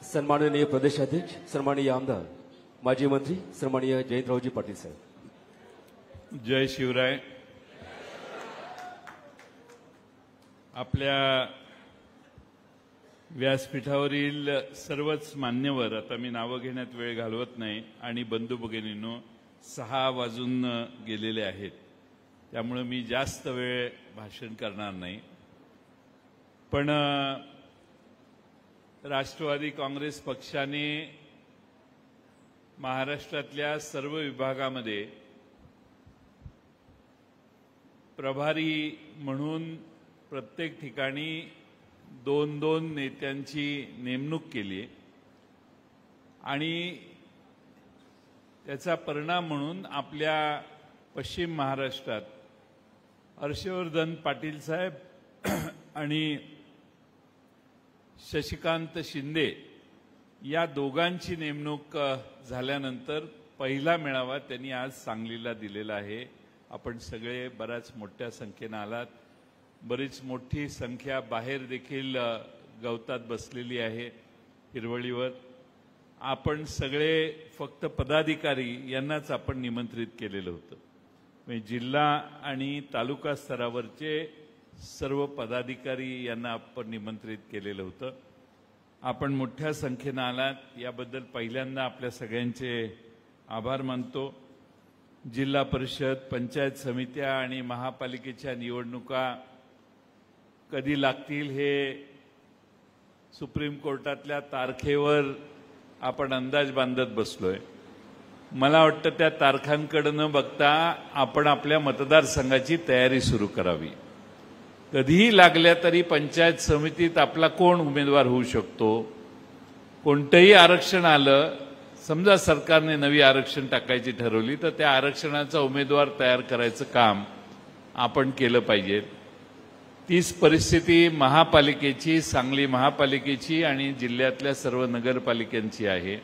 सन्माननीय प्रदेशाध्यक्ष, सन्माननीय आमदार, माजी मंत्री सन्माननीय जयंतरावजी पाटील साहेब। जय शिवराय। आपल्या व्यासपीठावरील सर्वच मान्यवर, आता मी नावं घेण्यात वेळ घालवत नाही, आणि बंधू भगिनींनो 6 वाजून गेलेले आहेत, त्यामुळे मी जास्त वेळ भाषण करणार नाही। पण राष्ट्रवादी काँग्रेस पक्षाने महाराष्ट्रातल्या सर्व विभागामध्ये प्रभारी म्हणून प्रत्येक ठिकाणी 2-2 नेत्यांची नेमणूक केली आणि त्याचा परिणाम म्हणून आपल्या पश्चिम महाराष्ट्रात हर्षवर्धन पाटील साहेब आणि शशिकांत शिंदे या दोघांची नेमणूक झाल्यानंतर पहिला मेळावा त्यांनी आज सांगलीला दिलेला आहे। आपण सगळे बऱ्याच मोठ्या संख्येने आलात, बरीच मोठी संख्या बाहेर देखील गवतात बसलेली आहे हिरवळीवर। आपण सगळे फक्त पदाधिकारी यांनाच आपण निमंत्रित केलेलं होतं, म्हणजे जिल्हा आणि तालुका स्तरावरचे सर्व पदाधिकारी यांना आपण निमंत्रित केलेलं होतं। आपण मोठ्या संख्येने आलात, याबद्दल पहिल्यांदा आपल्या सगळ्यांचे आभार मानतो। जिल्हा परिषद, पंचायत समित्या आणि महापालिकेच्या निवडणुका कधी लागतील हे सुप्रीम कोर्टातल्या तारखेवर आपण अंदाज बांधत बसलोय। मला वाटतं त्या तारखांकडे न बघता आपण आपल्या मतदारसंघाची तयारी सुरू करावी। कधीही लागल्या तरी पंचायत समितीत आपला कोण उमेदवार होऊ शकतो, कोणतंही आरक्षण आलं, समजा सरकारने नवी आरक्षण टाकायची ठरवली, तर त्या आरक्षणाचा उमेदवार तयार करायचं काम आपण केलं पाहिजे। तीच परिस्थिती महापालिकेची, सांगली महापालिकेची आणि जिल्ह्यातल्या सर्व नगरपालिकांची आहे।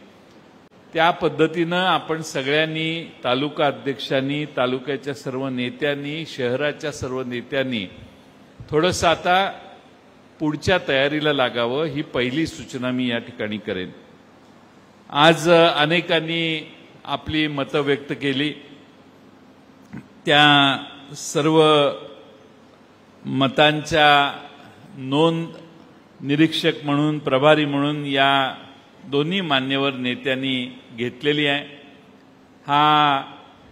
त्या पद्धतीनं आपण सगळ्यांनी, तालुका अध्यक्षांनी, तालुक्याच्या सर्व नेत्यांनी, शहराच्या सर्व नेत्यांनी थोडंसं आता पुढच्या तयारीला लागावं, ही पहिली सूचना मी या ठिकाणी करेन। आज अनेकांनी आपली मतं व्यक्त केली, त्या सर्व मतांच्या नोंद निरीक्षक म्हणून, प्रभारी म्हणून या दोन्ही मान्यवर नेत्यांनी घेतलेली आहे। हा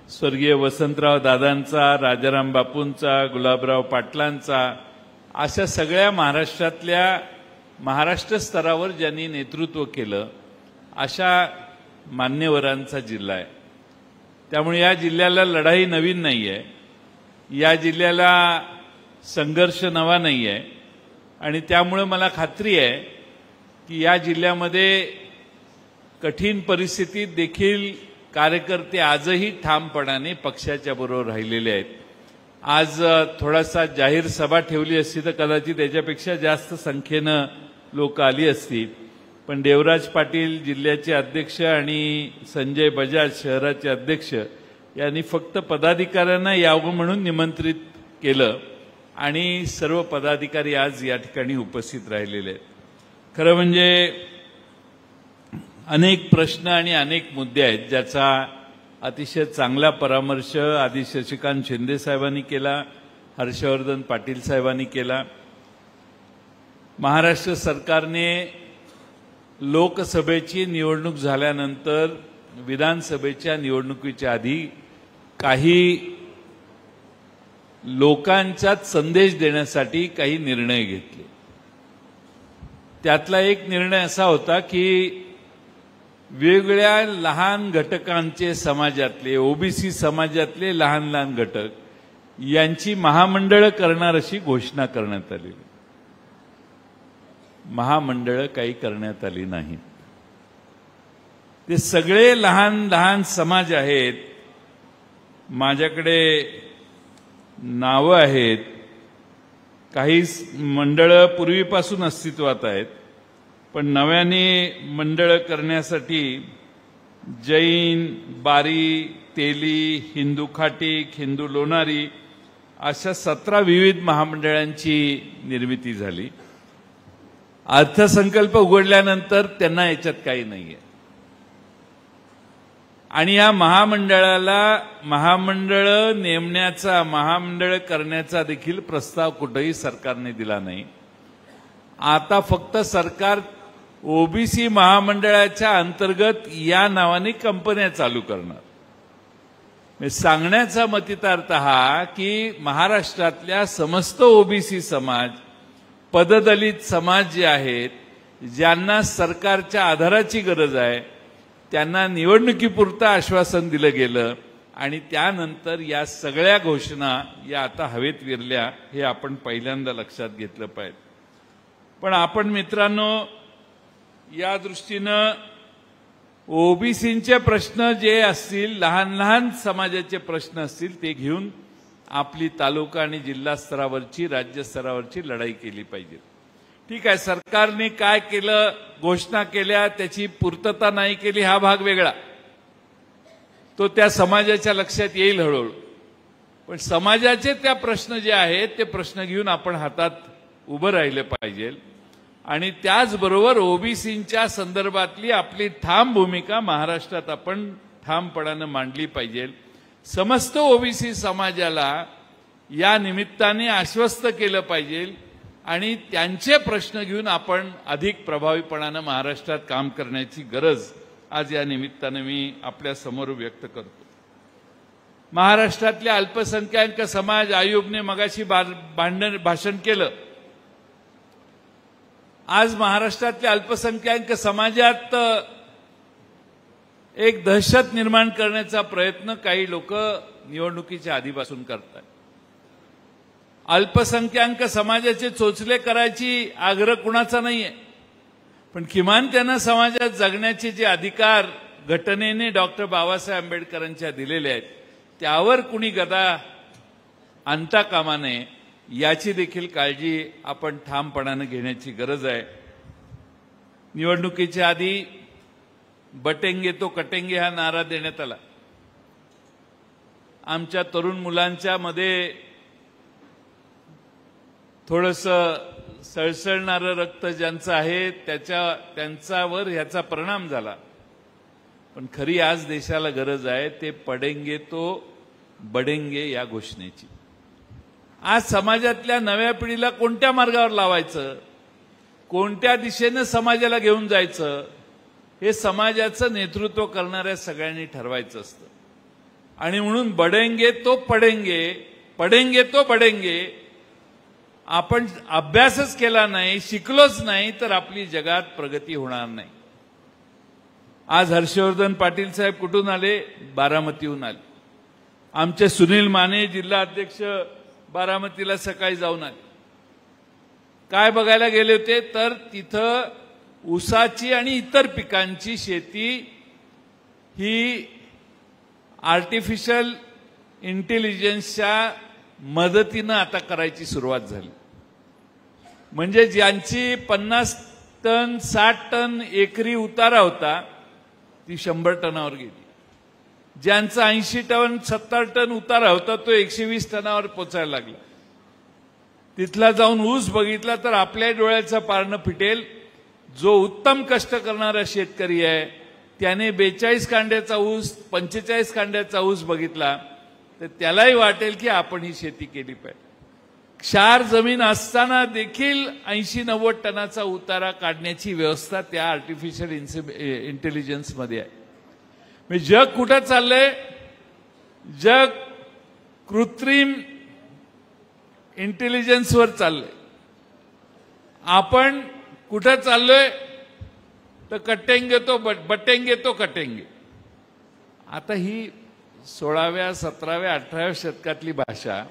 स्वर्गीय वसंतराव दादांचा, राजाराम बापूंचा, गुलाबराव पाटलांचा, अशा सगळ्या महाराष्ट्रातल्या, महाराष्ट्र स्तरावर ज्यांनी नेतृत्व केलं अशा मान्यवरांचा जिल्हा आहे। त्यामुळे या जिल्ह्याला लढाई नवीन नाही आहे, या जिल्ह्याला संघर्ष नवा नाही आहे, आणि त्यामुळे मला खात्री आहे की या जिल्ह्यामध्ये कठीण परिस्थितीत देखील कार्यकर्ते आजही ठामपणाने पक्षाच्या बरोबर राहिलेले आहेत। आज थोडासा जाहीर सभा ठेवली असती तर कदाचित त्याच्यापेक्षा जास्त संख्येनं लोक आली असती, पण देवराज पाटील जिल्ह्याचे अध्यक्ष आणि संजय बजाज शहराचे अध्यक्ष यांनी फक्त पदाधिकाऱ्यांना यावं म्हणून निमंत्रित केलं आणि सर्व पदाधिकारी आज या ठिकाणी उपस्थित राहिलेले आहेत। खरं म्हणजे अनेक प्रश्न आणि अनेक मुद्दे आहेत ज्याचा अतिशय चांगला परामर्श आधी शशिकांत शिंदे साहेबांनी केला, हर्षवर्धन पाटील साहेबांनी केला। महाराष्ट्र सरकारने लोकसभेची निवडणूक झाल्यानंतर विधानसभेच्या निवडणुकीच्या आधी काही लोकांच्यात संदेश देण्यासाठी काही निर्णय घेतले। त्यातला एक निर्णय असा होता की वेगवेगळ्या लहान घटकांचे, समाजातले, ओबीसी समाजातले लहान लहान घटक यांची महामंडळं करणार अशी घोषणा करण्यात आली। महामंडळं काही करण्यात आली नाहीत। ते सगळे लहान लहान समाज आहेत, माझ्याकडे नावं आहेत, काही मंडळं पूर्वीपासून अस्तित्वात आहेत, पण नव्याने मंडळ करण्यासाठी जैन, बारी, तेली, हिंदू खाटीक, हिंदू लोणारी अशा 17 विविध महामंडळांची निर्मिती झाली। अर्थसंकल्प उघडल्यानंतर त्यांना याच्यात काही नाहीये. आणि या महामंडळ नेमण्याचा, महामंडळ करण्याचा देखील प्रस्ताव कुठेही सरकारने दिला नाही. आता फक्त सरकार ओबीसी महामंडळाच्या अंतर्गत या नावाने कंपन्या चालू करणार. सांगण्याचा मतितार्थ हा की महाराष्ट्रातल्या समस्त ओबीसी समाज, पददलित समाज जे आहेत, ज्यांना सरकारच्या आधाराची गरज आहे, त्यांना निवडणुकीपुरतं आश्वासन दिलं गेलं आणि त्यानंतर या सगळ्या घोषणा या आता हवेत विरल्या, हे आपण पहिल्यांदा लक्षात घेतलं पाहिजे. पण आपण मित्रांनो, या दृष्टीनं ओबीसींचे प्रश्न जे असतील, लहान लहान समाजाचे प्रश्न असतील, ते घेऊन आपली तालुका आणि जिल्हा स्तरावरची, राज्य स्तरावरची लढाई केली पाहिजे. ठीक आहे, सरकारने काय केलं, घोषणा केल्या, त्याची पूर्तता नाही केली, हा भाग वेगळा, तो त्या समाजाच्या लक्षात येईल हळूहळू. पण समाजाचे त्या प्रश्न जे आहेत ते प्रश्न घेऊन आपण हातात उभं राहिलं पाहिजे. आणि त्याचबरोबर ओबीसींच्या संदर्भातली आपली ठाम भूमिका महाराष्ट्रात आपण ठामपणानं मांडली पाहिजे. समस्त ओबीसी समाजाला या निमित्ताने आश्वस्त केलं पाहिजे आणि त्यांचे प्रश्न घेऊन आपण अधिक प्रभावीपणानं महाराष्ट्रात काम करण्याची गरज आज या निमित्तानं मी आपल्या समोर व्यक्त करतो. महाराष्ट्रातल्या अल्पसंख्याक समाज आयोगने मगाशी भाषण केलं. आज महाराष्ट्रातल्या अल्पसंख्याक समाजात एक दहशत निर्माण करण्याचा प्रयत्न काही लोक निवडणुकीच्या आधीपासून करतात. अल्पसंख्याक समाजाचे चोचले करायची आग्रह कुणाचा नाहीये, पण किमान त्यांना समाजात जगण्याचे जे अधिकार घटनेने डॉक्टर बाबासाहेब आंबेडकरांच्या दिलेले आहेत, त्यावर कुणी गदा आणता कामा नये, याची देखील काळजी आपण ठामपणाने घेण्याची गरज आहे. निवडणुकीच्या आधी बटेंगे तो कटेंगे हा नारा देण्यात आला. आमच्या तरुण मुलांच्या मध्ये थोडंसं सळसळणारं रक्त ज्यांचं आहे त्यांच्यावर ह्याचा परिणाम झाला. पण खरी आज देशाला गरज आहे ते पडेंगे तो बडेंगे या घोषणेची. आज समाजातल्या नव्या पिढीला कोणत्या मार्गावर लावायचं, कोणत्या दिशेनं समाजाला घेऊन जायचं, हे समाजाचं नेतृत्व करणाऱ्या सगळ्यांनी ठरवायचं असतं. आणि म्हणून बडेंगे तो पडेंगे, पडेंगे तो बडेंगे आपण अभ्यासच केला नाही, शिकलोच नाही, तर आपली जगात प्रगती होणार नाही. आज हर्षवर्धन पाटील साहेब कुठून आले? बारामतीहून आले. आमचे सुनील माने जिल्हा अध्यक्ष बारामतीला सकाळी जाऊन आले. काय बघायला गेले होते तर तिथं ऊसाची आणि इतर पिकांची शेती ही आर्टिफिशियल इंटेलिजन्सच्या मदतीनं आता करायची सुरुवात झाली. म्हणजे ज्यांची 50 टन 60 टन एकरी उतारा होता ती 100 टनावर गेली. ज्यांचा 80 टन 70 टन उतारा होता तो 120 टनावर पोचायला लागला. तिथला जाऊन ऊस बघितला तर आपल्या डोळ्याचं पारणं फिटेल. जो उत्तम कष्ट करणारा शेतकरी आहे त्याने 42 कांड्याचा ऊस 45 कांड्याचा ऊस बघितला तर त्यालाही वाटेल की आपण ही शेती केली पाहिजे. क्षार जमीन असताना देखील 80-90 टनाचा उतारा काढण्याची व्यवस्था त्या आर्टिफिशियल इंटेलिजन्स मध्ये आहे. म्हणजे जग कुठं चाललंय? जग कृत्रिम इंटेलिजन्सवर चाललंय. आपण कुठं चाललोय? तर कटेंगे तो बटेंगे तो कटेंगे. आता ही 16व्या 17व्या 18व्या शतकातली भाषा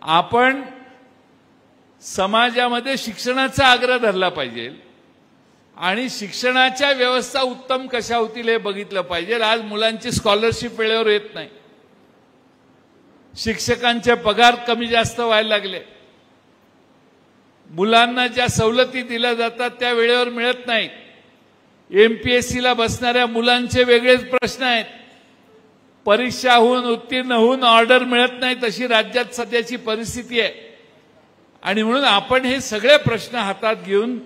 आपण समाजामध्ये शिक्षणाचा आग्रह धरला पाहिजे आणि शिक्षणाच्या व्यवस्था उत्तम कशा होतील हे बघितलं पाहिजे. आज मुलांची स्कॉलरशिप वेळेवर येत नाही, शिक्षकांचे पगार कमी जास्त व्हायला लागले, मुलांना ज्या सवलती दिल्या जातात त्या वेळेवर मिळत नाहीत, एमपीएससीला बसणाऱ्या मुलांचे वेगळेच प्रश्न आहेत, परीक्षा होऊन उत्तीर्ण होऊन ऑर्डर मिळत नाही, तशी राज्यात सध्याची परिस्थिती आहे. आणि म्हणून आपण हे सगळे प्रश्न हातात घेऊन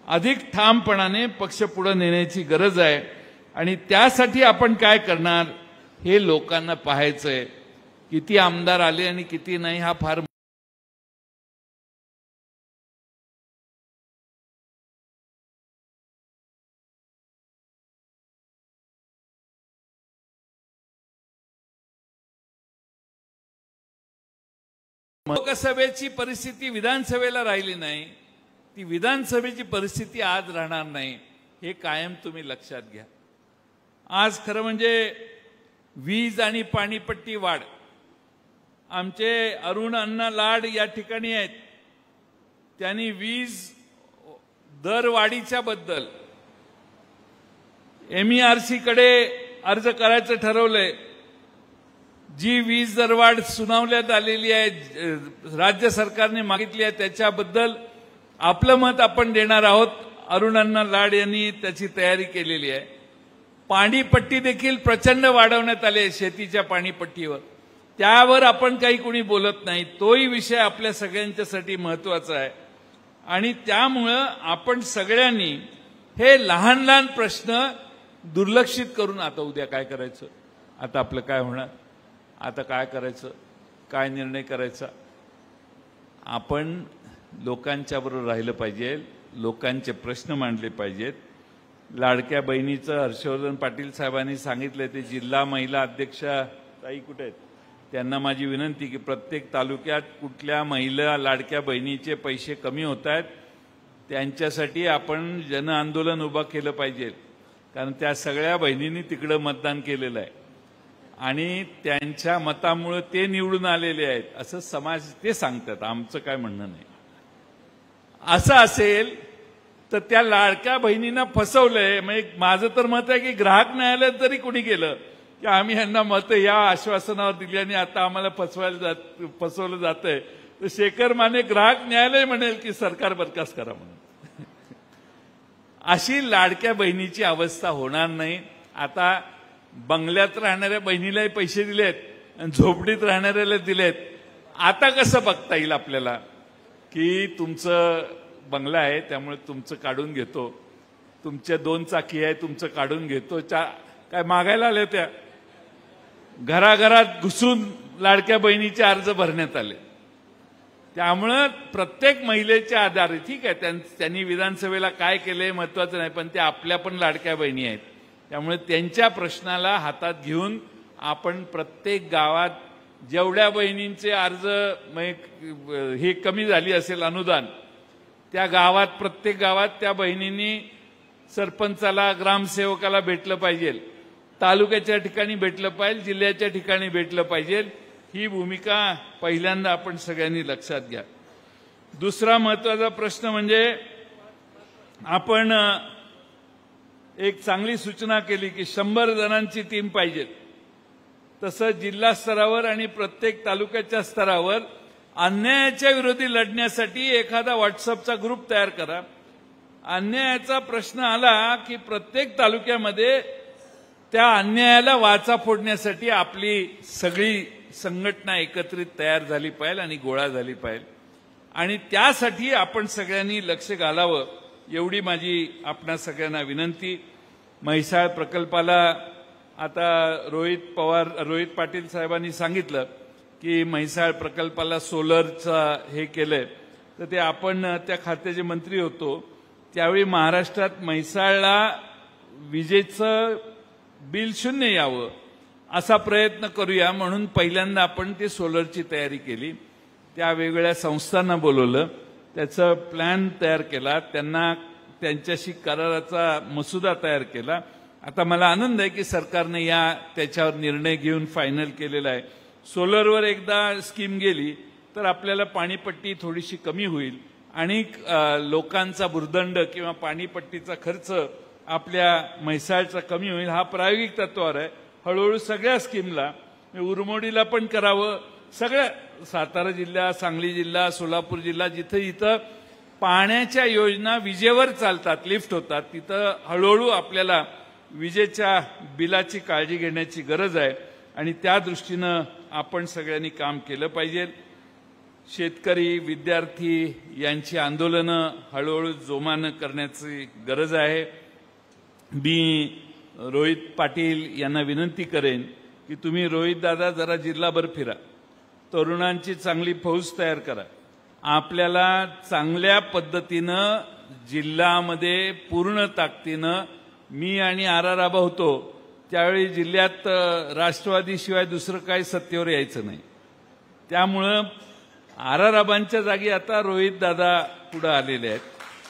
अधिक ठामपणाने पक्ष पुढे नेण्याची गरज आहे आणि त्यासाठी आपण काय करणार हे लोकांना पाहायचंय. किती आमदार आले आणि किती नाही हा फार लोकसभेची परिस्थिती विधानसभेला राहिली नाही, ती विधानसभेची परिस्थिती आज राहणार नाही हे कायम तुम्ही लक्षात घ्या. आज खरं म्हणजे वीज आणि पाणीपट्टी वाढ, आमचे अरुण अण्णा लाड या ठिकाणी आहेत, त्यांनी वीज दरवाढीच्या बद्दल MERC कडे अर्ज करायचं ठरवलंय. जी वीज दरवाढ सुनावण्यात आलेली आहे, राज्य सरकारने मागितली आहे, त्याच्याबद्दल आपलं मत आपण देणार आहोत. अरुण अण्णा लाड यांनी त्याची तयारी केलेली आहे. पाणीपट्टी देखील प्रचंड वाढवण्यात आली आहे शेतीच्या पाणीपट्टीवर, त्यावर आपण काही कोणी बोलत नाही. तोही विषय आपल्या सगळ्यांच्यासाठी महत्वाचा आहे आणि त्यामुळं आपण सगळ्यांनी हे लहान लहान प्रश्न दुर्लक्षित करून आता उद्या काय करायचं, आता आपलं काय होणार, आता काय करायचं, काय निर्णय करायचा, आपण लोकांच्या बरोबर राहिलं पाहिजे, लोकांचे प्रश्न मांडले पाहिजेत. लाडक्या बहिणीचं हर्षवर्धन पाटील साहेबांनी सांगितलं, ते जिल्हा महिला अध्यक्षा ताई कुठे आहेत, त्यांना माझी विनंती की प्रत्येक तालुक्यात कुठल्या महिला लाडक्या बहिणीचे पैसे कमी होत आहेत त्यांच्यासाठी आपण जन आंदोलन उभा केलं पाहिजे. कारण त्या सगळ्या बहिणींनी तिकडं मतदान केलेलं आहे आणि त्यांच्या मतामुळे ते निवडून आलेले आहेत असं समाज ते सांगतात, आमचं काय म्हणणं नाही. असं असेल तर त्या लाडक्या बहिणींना फसवलंय. म्हणजे माझं तर मत आहे की ग्राहक न्यायालयात जरी कोणी गेलं की आम्ही यांना मत या आश्वासनावर दिली आणि आता आम्हाला फसवलं जातंय, तर शेखर माने ग्राहक न्यायालय म्हणेल की सरकार बरखास्त करा म्हणून. अशी लाडक्या बहिणीची अवस्था होणार नाही. आता बंगल्यात राहणाऱ्या बहिणीलाही पैसे दिलेत आणि झोपडीत राहणाऱ्याला दिलेत. आता कसं बघता येईल आपल्याला की तुमचं बंगला आहे त्यामुळे तुमचं काढून घेतो, तुमच्या 2 चाकी आहे तुमचं काढून घेतो, काय मागायला आले, त्या घराघरात घुसून लाडक्या बहिणीचे अर्ज भरण्यात आले. त्यामुळं प्रत्येक महिलेच्या आधारे ठीक आहे त्यांनी विधानसभेला काय केलंय महत्वाचं नाही, पण त्या आपल्या पण लाडक्या बहिणी आहेत. त्यामुळे त्यांच्या प्रश्नाला हातात घेऊन आपण प्रत्येक गावात जेवढ्या बहिणींचे अर्ज हे कमी झाली असेल अनुदान, त्या गावात प्रत्येक गावात त्या बहिणींनी सरपंचाला ग्रामसेवकाला भेटलं पाहिजे, तालुक्याच्या ठिकाणी भेटलं पाहिजे, जिल्ह्याच्या ठिकाणी भेटलं पाहिजे. ही भूमिका पहिल्यांदा आपण सगळ्यांनी लक्षात घ्या. दुसरा महत्वाचा प्रश्न म्हणजे आपण एक चांगली सूचना केली की 100 जणांची टीम पाहिजे. तसं जिल्हा स्तरावर आणि प्रत्येक तालुक्याच्या स्तरावर अन्यायाच्या विरोधी लढण्यासाठी एखादा व्हॉट्सअपचा ग्रुप तयार करा. अन्यायाचा प्रश्न आला की प्रत्येक तालुक्यामध्ये त्या अन्यायाला वाचा फोडण्यासाठी आपली सगळी संघटना एकत्रित तयार झाली पाहिजे आणि गोळा झाली पाहिजे आणि त्यासाठी आपण सगळ्यांनी लक्ष घालावं एवढी माझी आपणा सगळ्यांना विनंती. म्हैसाळ प्रकल्पाला आता रोहित पाटील साहेबांनी सांगितलं की म्हैसाळ प्रकल्पाला सोलरचा हे केलंय, तर ते आपण त्या खात्याचे मंत्री होतो त्यावेळी महाराष्ट्रात म्हैसाळला विजेचं बिल 0 यावं असा प्रयत्न करूया म्हणून पहिल्यांदा आपण ते सोलरची तयारी केली. त्या वेगवेगळ्या संस्थांना बोलवलं, त्याचा प्लॅन तयार केला, त्यांच्याशी कराराचा मसुदा तयार केला. आता मला आनंद आहे की सरकारने त्याच्यावर निर्णय घेऊन फायनल केलेला आहे. सोलरवर एकदा स्कीम गेली तर आपल्याला पाणीपट्टी थोडीशी कमी होईल आणि लोकांचा भुर्दंड किंवा पाणीपट्टीचा खर्च आपल्या म्हैसाळचा कमी होईल. हा प्रायोगिक तत्वावर आहे. हळूहळू सगळ्या स्कीमला उरमोडीला पण करावं. सगळ्या सातारा जिल्हा, सांगली जिल्हा, सोलापूर जिल्हा जिथं जिथं पाण्याच्या योजना विजेवर चालतात, लिफ्ट होतात, तिथं हळूहळू आपल्याला विजेच्या बिलाची काळजी घेण्याची गरज आहे आणि त्या दृष्टीनं आपण सगळ्यांनी काम केलं पाहिजे. शेतकरी विद्यार्थी यांची आंदोलनं हळूहळू जोमानं करण्याची गरज आहे. मी रोहित पाटील यांना विनंती करेन की तुम्ही रोहित दादा जरा जिल्हाभर फिरा, तरुणांची चांगली फौज तयार करा. आपल्याला चांगल्या पद्धतीनं जिल्ह्यामध्ये पूर्ण ताकदीनं मी आणि आर आबा होतो त्यावेळी जिल्ह्यात राष्ट्रवादीशिवाय दुसरं काही सत्तेवर यायचं नाही. त्यामुळं आर आबांच्या जागी आता रोहित दादा पुढे आलेले आहेत.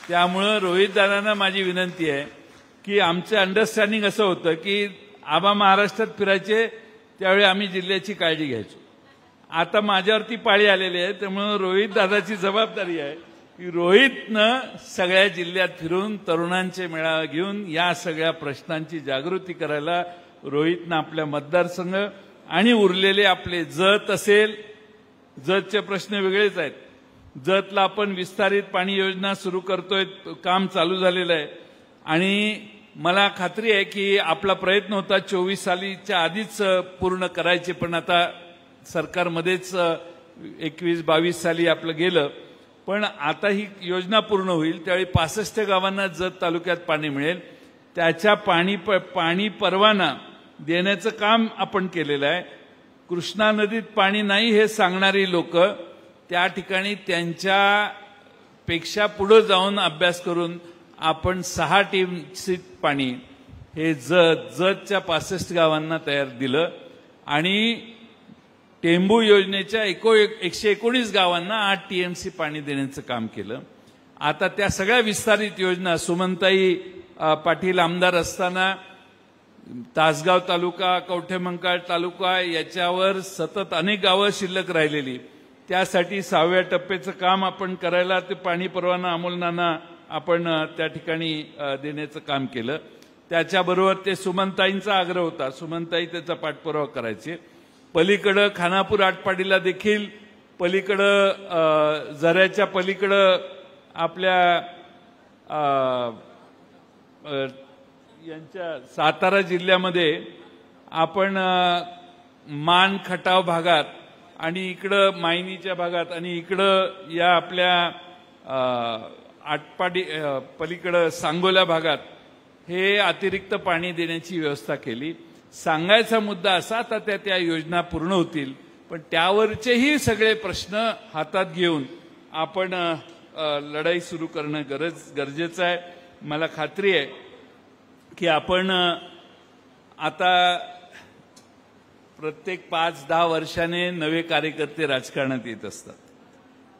त्यामुळं रोहित दादांना माझी विनंती आहे की आमचं अंडरस्टँडिंग असं होतं की आबा महाराष्ट्रात फिरायचे त्यावेळी आम्ही जिल्ह्याची काळजी घ्यायचो. आता माझ्यावरती पाळी आलेली आहे, त्यामुळे रोहित दादाची जबाबदारी आहे की रोहितनं सगळ्या जिल्ह्यात फिरून तरुणांचे मेळावे घेऊन या सगळ्या प्रश्नांची जागृती करायला रोहितनं आपल्या मतदारसंघ आणि उरलेले आपले जत असेल, जतचे प्रश्न वेगळेच आहेत. जतला आपण विस्तारित पाणी योजना सुरू करतोय, काम चालू झालेलं आहे आणि मला खात्री आहे की आपला प्रयत्न होता 24 सालीच्या आधीच पूर्ण करायचे, पण आता सरकारमध्येच 21-22 साली आपलं गेलं. पण आता ही योजना पूर्ण होईल त्यावेळी 65 गावांना जत तालुक्यात पाणी मिळेल. त्याच्या पाणी परवाना देण्याचं काम आपण केलेलं आहे. कृष्णा नदीत पाणी नाही हे सांगणारी लोक त्या ठिकाणी त्यांच्यापेक्षा पुढे जाऊन अभ्यास करून आपण 6 टीमसीट पाणी हे जतच्या 65 गावांना तयार दिलं आणि टेंबू योजनेच्या 119 गावांना 8 टीएमसी पाणी देण्याचं काम केलं. आता त्या सगळ्या विस्तारित योजना सुमनताई पाटील आमदार असताना तासगाव तालुका, कवठेमंकाळ तालुका याच्यावर सतत अनेक गावं शिल्लक राहिलेली, त्यासाठी 6व्या टप्प्याचं काम आपण करायला ते पाणी परवाना अमोलनाना आपण त्या ठिकाणी देण्याचं काम केलं. त्याच्याबरोबर ते सुमनताईंचा आग्रह होता, सुमनताई त्याचा पाठपुरावा करायचे. पलीकडं खानापूर आटपाडीला देखील पलीकडं झऱ्याच्या पलीकडं आपल्या यांच्या सातारा जिल्ह्यामध्ये आपण मान खटाव भागात आणि इकडं मायनीच्या भागात आणि इकडं या आपल्या आटपाडी पलीकडं सांगोला भागात हे अतिरिक्त पाणी देण्याची व्यवस्था केली. सांगायचा मुद्दा असा आता त्या योजना पूर्ण होतील, पण त्यावरचेही सगळे प्रश्न हातात घेऊन आपण लढाई सुरू करणं गरजेचं आहे. मला खात्री आहे की आपण आता प्रत्येक 5-10 वर्षाने नवे कार्यकर्ते राजकारणात येत असतात.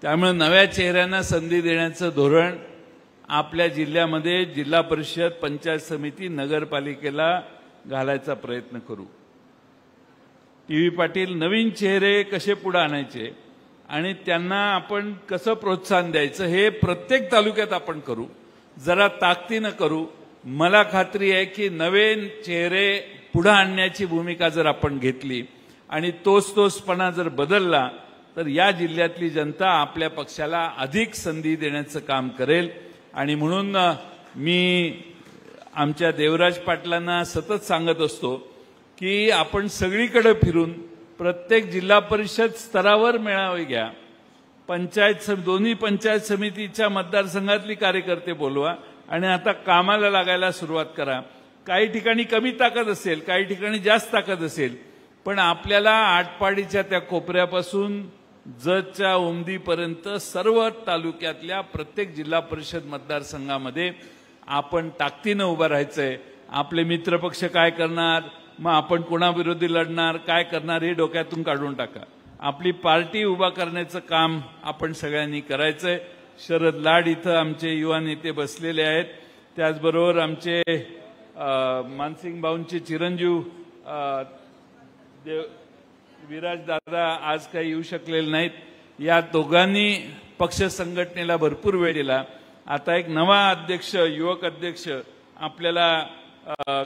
त्यामुळे नव्या चेहऱ्यांना संधी देण्याचं धोरण आपल्या जिल्ह्यामध्ये जिल्हा परिषद, पंचायत समिती, नगरपालिकेला घालायचा प्रयत्न करू. टीव्ही पाटील नवीन चेहरे कसे पुढे आणायचे आणि त्यांना आपण कसं प्रोत्साहन द्यायचं हे प्रत्येक तालुक्यात आपण करू, जरा ताकदीनं करू. मला खात्री आहे की नवे चेहरे पुढे आणण्याची भूमिका जर आपण घेतली आणि तोचपणा जर बदलला तर या जिल्ह्यातली जनता आपल्या पक्षाला अधिक संधी देण्याचं काम करेल. आणि म्हणून मी आमच्या देवराज पाटलांना सतत सांगत असतो की आपण सगळीकडे फिरून प्रत्येक जिल्हा परिषद स्तरावर मेळावे घ्या, दोन्ही पंचायत समितीच्या मतदारसंघातली कार्यकर्ते बोलवा आणि आता कामाला लागायला सुरुवात करा. काही ठिकाणी कमी ताकद असेल, काही ठिकाणी जास्त ताकद असेल, पण आपल्याला आटपाडीच्या त्या कोपऱ्यापासून जतच्या उमदीपर्यंत सर्व तालुक्यातल्या प्रत्येक जिल्हा परिषद मतदारसंघामध्ये आपण ताकदीनं उभं राहायचंय. आपले मित्रपक्ष काय करणार, मग आपण कोणाविरोधी लढणार, काय करणार हे डोक्यातून काढून टाका. आपली पार्टी उभा करण्याचं काम आपण सगळ्यांनी करायचंय. शरद लाड इथं आमचे युवा नेते बसलेले आहेत, त्याचबरोबर आमचे मानसिंग भाऊंचे चिरंजीव विराज दादा आज काही येऊ शकलेले नाहीत. या दोघांनी पक्ष संघटनेला भरपूर वेळ दिला. आता एक नवा अध्यक्ष, युवक अध्यक्ष आपल्याला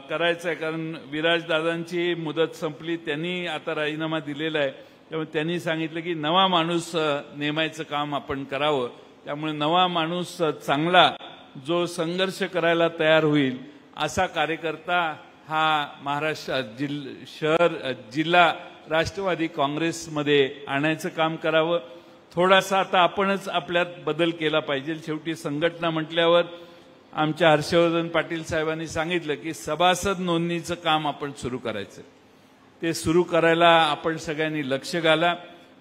करायचा आहे, कारण विराज दादांची मुदत संपली, त्यांनी आता राजीनामा दिलेला आहे. त्यामुळे त्यांनी सांगितलं की नवा माणूस नेमायचं काम आपण करावं. त्यामुळे नवा माणूस चांगला जो संघर्ष करायला तयार होईल असा कार्यकर्ता हा महाराष्ट्र जिल्हा राष्ट्रवादी काँग्रेसमध्ये आणायचं काम करावं. थोडासा आता आपणच आपल्यात बदल केला पाहिजे. शेवटी संघटना म्हटल्यावर आमच्या हर्षवर्धन पाटील साहेबांनी सांगितलं की सभासद नोंदणीचं काम आपण सुरू करायचं. ते सुरू करायला आपण सगळ्यांनी लक्ष घाला.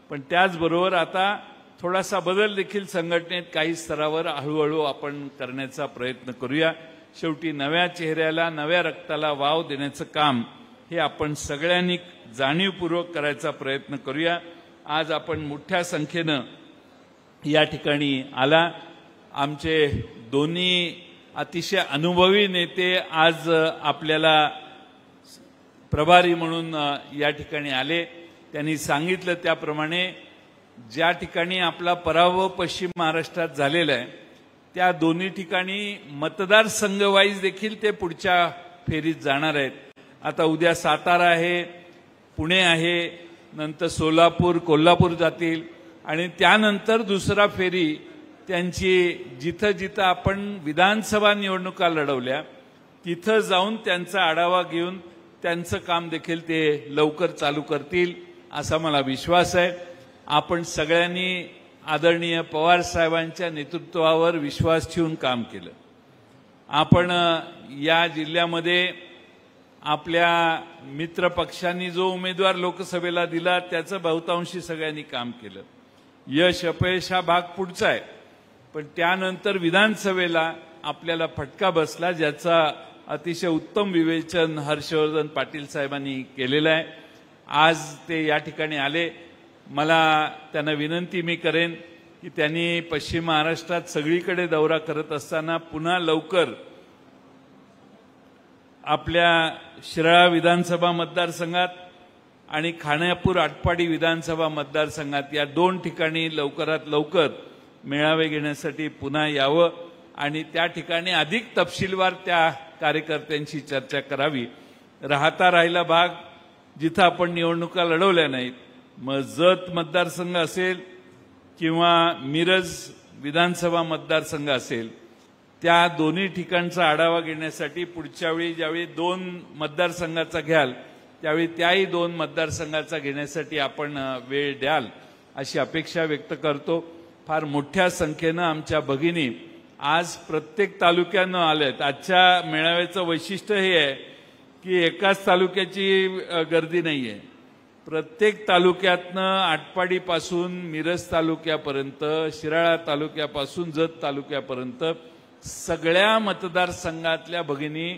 पण त्याचबरोबर आता थोडासा बदल देखील संघटनेत काही स्तरावर हळूहळू आपण करण्याचा प्रयत्न करूया. शेवटी नव्या चेहऱ्याला, नव्या रक्ताला वाव देण्याचं काम हे आपण सगळ्यांनी जाणीवपूर्वक करायचा प्रयत्न करूया. आज आपण मोठ्या संख्येनं या ठिकाणी आला. आमचे दोन्ही अतिशय अनुभवी नेते आज आपल्याला प्रभारी म्हणून या ठिकाणी आले. त्यांनी सांगितलं त्याप्रमाणे ज्या ठिकाणी आपला पराभव पश्चिम महाराष्ट्रात झालेला आहे त्या दोन्ही ठिकाणी मतदारसंघ वाईज देखील ते पुढच्या फेरीत जाणार आहेत. आता उद्या सातारा आहे, पुणे आहे, नंतर सोलापूर, कोल्हापूर जातील आणि त्यानंतर दुसरा फेरी त्यांची जिथं जिथं आपण विधानसभा निवडणुका लढवल्या तिथं जाऊन त्यांचा आढावा घेऊन त्यांचं काम देखील ते लवकर चालू करतील असा मला विश्वास आहे. आपण सगळ्यांनी आदरणीय पवार साहेबांच्या नेतृत्वावर विश्वास ठेवून काम केलं. आपण या जिल्ह्यामध्ये आपल्या मित्र पक्षांनी जो उमेदवार लोकसभेला दिला त्याचं बहुतांशी सगळ्यांनी काम केलं. यश अपयश हा भाग पुढचा आहे, पण त्यानंतर विधानसभेला आपल्याला फटका बसला ज्याचा अतिशय उत्तम विवेचन हर्षवर्धन पाटील साहेबांनी केलेलं आहे. आज ते या ठिकाणी आले. मला त्यांना विनंती मी करेन की त्यांनी पश्चिम महाराष्ट्रात सगळीकडे दौरा करत असताना पुन्हा लवकर आपल्या शिराळा विधानसभा मतदारसंघात आणि खानापूर आटपाडी विधानसभा मतदारसंघात या दोन ठिकाणी लवकरात लवकर मेळावे घेण्यासाठी पुन्हा यावं आणि त्या ठिकाणी अधिक तपशीलवार त्या कार्यकर्त्यांशी चर्चा करावी. राहिला भाग जिथं आपण निवडणुका लढवल्या नाहीत, मग जत मतदारसंघ असेल किंवा मिरज विधानसभा मतदारसंघ असेल, त्या दोन्ही ठिकाणचा आढावा घेण्यासाठी पुढच्या वेळी ज्यावेळी 2 मतदारसंघाचा घ्याल त्यावेळी त्याही 2 मतदारसंघाचा घेण्यासाठी आपण वेळ द्याल अशी अपेक्षा व्यक्त करतो. फार मोठ्या संख्येनं आमच्या भगिनी आज प्रत्येक तालुक्यानं आल्यात. आजच्या मेळाव्याचं वैशिष्ट्य हे आहे की एकाच तालुक्याची गर्दी नाही आहे. प्रत्येक तालुक्यातनं आटपाडीपासून मिरज तालुक्यापर्यंत, शिराळा तालुक्यापासून जत तालुक्यापर्यंत सगळ्या मतदारसंघातल्या भगिनी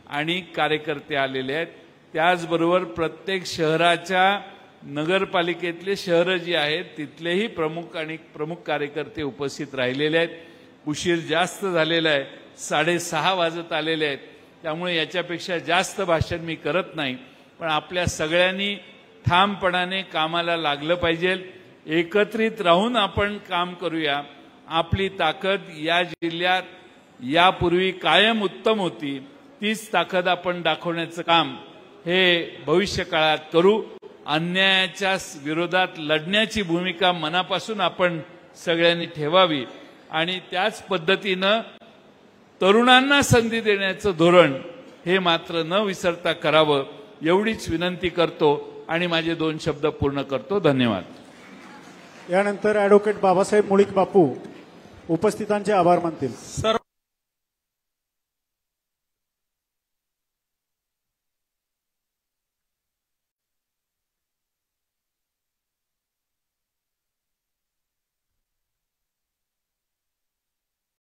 आणि कार्यकर्ते आलेले आहेत. त्याचबरोबर प्रत्येक शहराच्या नगरपालिकेतले शहरं जी आहेत तिथलेही प्रमुख कार्यकर्ते उपस्थित राहिलेले आहेत. उशीर जास्त झालेला आहे, 6:30 वाजत आलेले आहेत. त्यामुळे याच्यापेक्षा जास्त भाषण मी करत नाही, पण आपल्या सगळ्यांनी ठामपणाने कामाला लागलं पाहिजे. एकत्रित राहून आपण काम करूया. आपली ताकद या जिल्ह्यात यापूर्वी कायम उत्तम होती, तीच ताकद आपण दाखवण्याचं काम हे भविष्य काळात करू. अन्यायाच्या विरोधात लढण्याची भूमिका मनापासून आपण सगळ्यांनी ठेवावी आणि त्याच पद्धतीनं तरुणांना संधी देण्याचं धोरण हे मात्र न विसरता करावं एवढीच विनंती करतो आणि माझे 2 शब्द पूर्ण करतो. धन्यवाद. यानंतर ॲडव्होकेट बाबासाहेब मुळीक बापू उपस्थितांचे आभार मानतील.